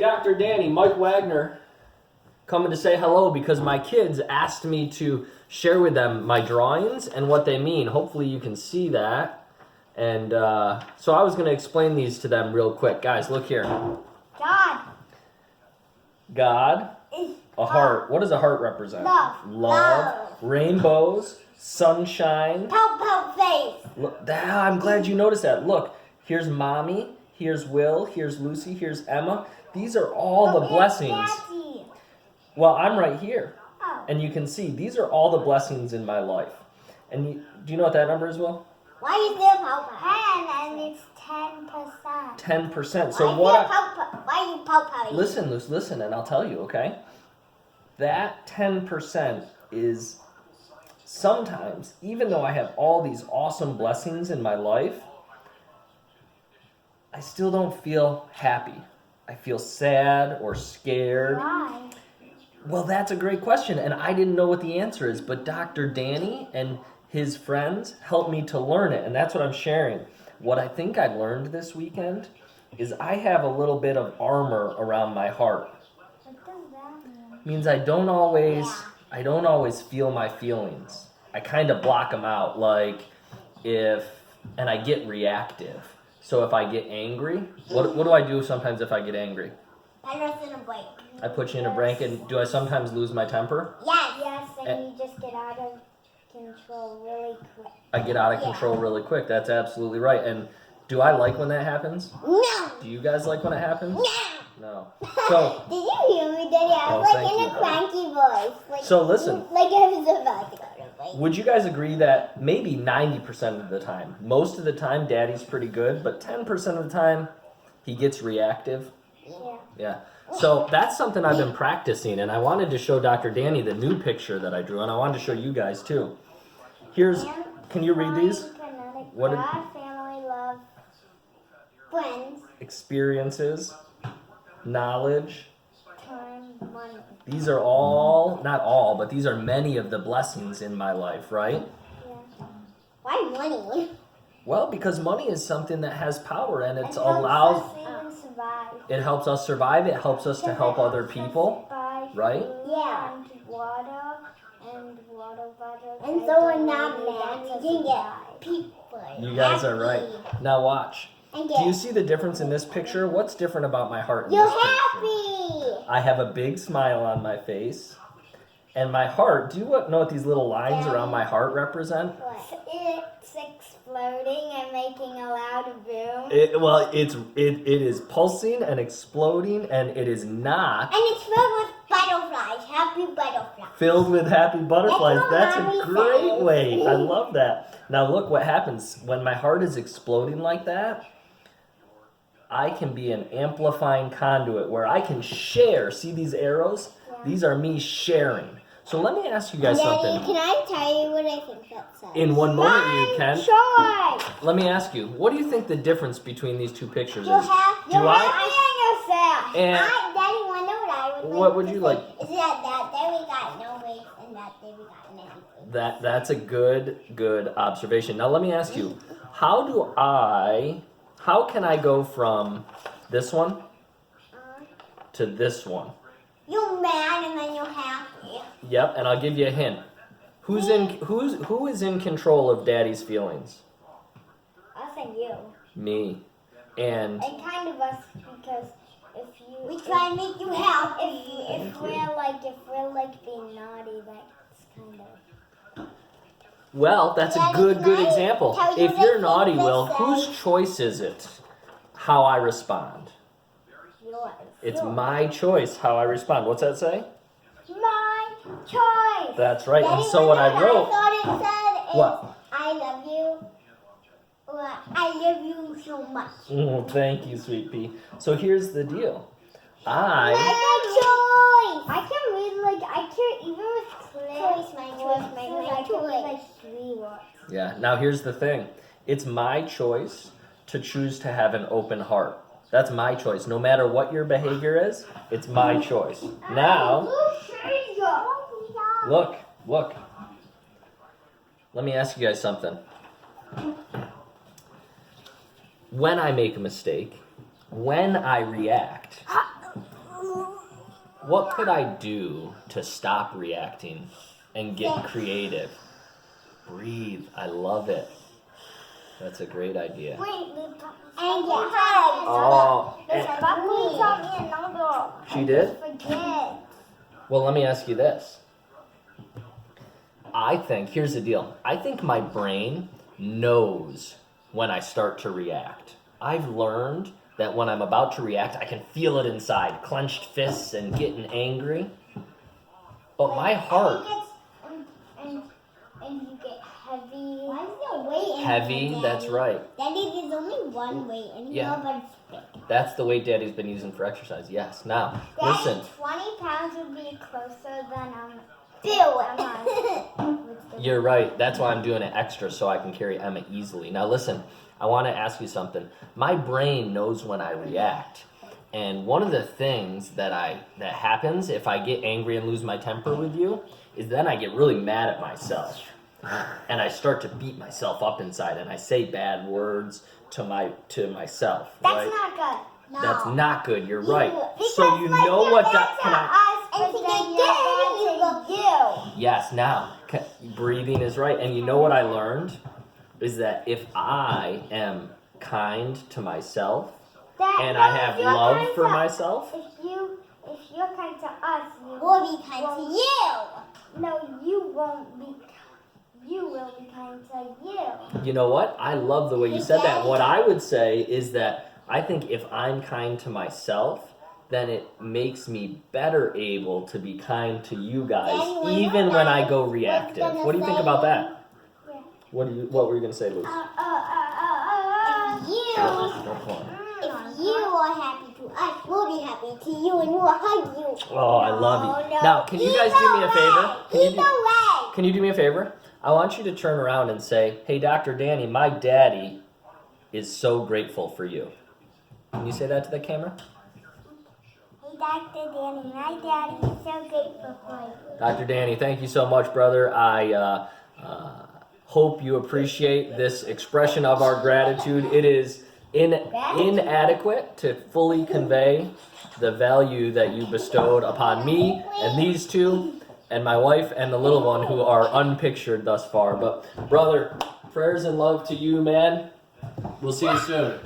Dr. Danny, Mike Wagner, coming to say hello because my kids asked me to share with them my drawings and what they mean. Hopefully you can see that. And so I was going to explain these to them real quick. Guys, look here. God, a heart. What does a heart represent? Love. Rainbows, sunshine. Pout face. Look, I'm glad you noticed that. Look, here's Mommy, here's Will, here's Lucy, here's Emma. These are all the blessings. Daddy. Well, I'm right here. Oh. And you can see, these are all the blessings in my life. And do you know what that number is, Will? Why is there pout? And it's 10%. 10%. So why are you pout? Listen, and I'll tell you, okay? That 10% is sometimes, even though I have all these awesome blessings in my life, I still don't feel happy. I feel sad or scared. Why? Well, that's a great question, and I didn't know what the answer is, but Dr. Danny and his friends helped me to learn it, and that's what I'm sharing. What I think I learned this weekend is I have a little bit of armor around my heart. What does that mean? Means I don't always feel my feelings. I kind of block them out, and I get reactive. So if I get angry, what do I do sometimes if I get angry? Put us in a break. I put you in a break, and do I sometimes lose my temper? Yes, and you just get out of control really quick. I get out of control really quick. That's absolutely right. And do I like when that happens? No. Do you guys like when it happens? No. So, did you hear me, Daddy? I was thank in you. a cranky voice. So listen. Like I was about to go to sleep. Would you guys agree that maybe 90% of the time, most of the time, Daddy's pretty good, but 10% of the time, he gets reactive? Yeah. So that's something I've been practicing, and I wanted to show Dr. Danny the new picture that I drew, and I wanted to show you guys too. Can you read these? What did, God, family, love, friends, experiences, knowledge. time, money. These are all, not all, but these are many of the blessings in my life, right? Yeah. Why money? Well, because money is something that has power, and it It helps us survive. It helps us to help other people, right? Yeah. And water bottles. And so we're not mad. We can get people. You guys are right. Now watch. Do you see the difference in this picture? What's different about my heart in You're this picture? happy. I have a big smile on my face. And my heart, do you know what these little lines around my heart represent? It's exploding and making a loud boom. It is pulsing and exploding, and it is not. And it's filled with butterflies. Happy butterflies. Filled with happy butterflies. That's Mommy a great says. way. I love that. Now look what happens when my heart is exploding like that. I can be an amplifying conduit where I can share. See these arrows? Yeah. These are me sharing. So let me ask you guys something. Daddy, can I tell you what I think that says? In one moment you can. Choice. Let me ask you, what do you think the difference between these two pictures is? You're happy on yourself. And Daddy, wonder what I would like. what would you like? Is that day we got no waste and that day we got many waste. That's a good observation. Now let me ask you, how can I go from this one to this one? You're mad and then you're happy. Yep, and I'll give you a hint. Who is in control of Daddy's feelings? Us and you. Me. And kind of us because we try and make you happy. If we're being naughty, that's kind of. well, that's a good example. If you're naughty, Will, whose choice is it how I respond? Yours. It's my choice how I respond. What's that say? My choice. That's right. Daddy, And so what I wrote. I thought it said is, What? I love you. Or I love you so much. Thank you, sweet pea. So here's the deal. My choice. I can read I can't even with choice. My choice. 3 words. Yeah. Now here's the thing. It's my choice to choose to have an open heart. That's my choice. No matter what your behavior is, it's my choice. Now, look. Let me ask you guys something. When I make a mistake, when I react, what could I do to stop reacting and get creative? Breathe. I love it. That's a great idea. Wait, Oh, Buckley taught me a number. She did? Forget. Well, let me ask you this. Here's the deal. I think my brain knows when I start to react. I've learned that when I'm about to react, I can feel it inside, clenched fists and getting angry. But my heart... And you get heavy. Why is there weight in Heavy, Daddy? that's right. Daddy, there's only one weight, and nobody's big. That's the weight Daddy's been using for exercise, yes. Now, Daddy, listen. 20 pounds would be closer than Bill. You're right. That's why I'm doing it extra, so I can carry Emma easily. Now, listen. I want to ask you something. My brain knows when I react. And one of the things that happens if I get angry and lose my temper with you is then I get really mad at myself. And I start to beat myself up inside, and I say bad words to myself. That's right? not good. No. That's not good. You're right. So you know what that can Yes. Now breathing is right, and you know what I learned is that if I am kind to myself and I have love for myself. If you're kind to us, we'll be kind to you. No, you won't be. You will be kind to you. You know what? I love the way you said that. What I would say is that I think if I'm kind to myself, then it makes me better able to be kind to you guys, even when I go reactive. What do you think about that? Yeah. What were you gonna say, Luke? If you are happy to us, we'll be happy to you, and we'll hug you. Oh, I love you. Now, can you guys do me a favor? Can you do me a favor? I want you to turn around and say, "Hey, Dr. Danny, my daddy is so grateful for you." Can you say that to the camera? Hey, Dr. Danny, my daddy is so grateful for you. Dr. Danny, thank you so much, brother. I hope you appreciate this expression of our gratitude. It is inadequate to fully convey the value that you bestowed upon me and these two and my wife and the little one who are unpictured thus far. But brother, prayers and love to you, man. We'll see you soon.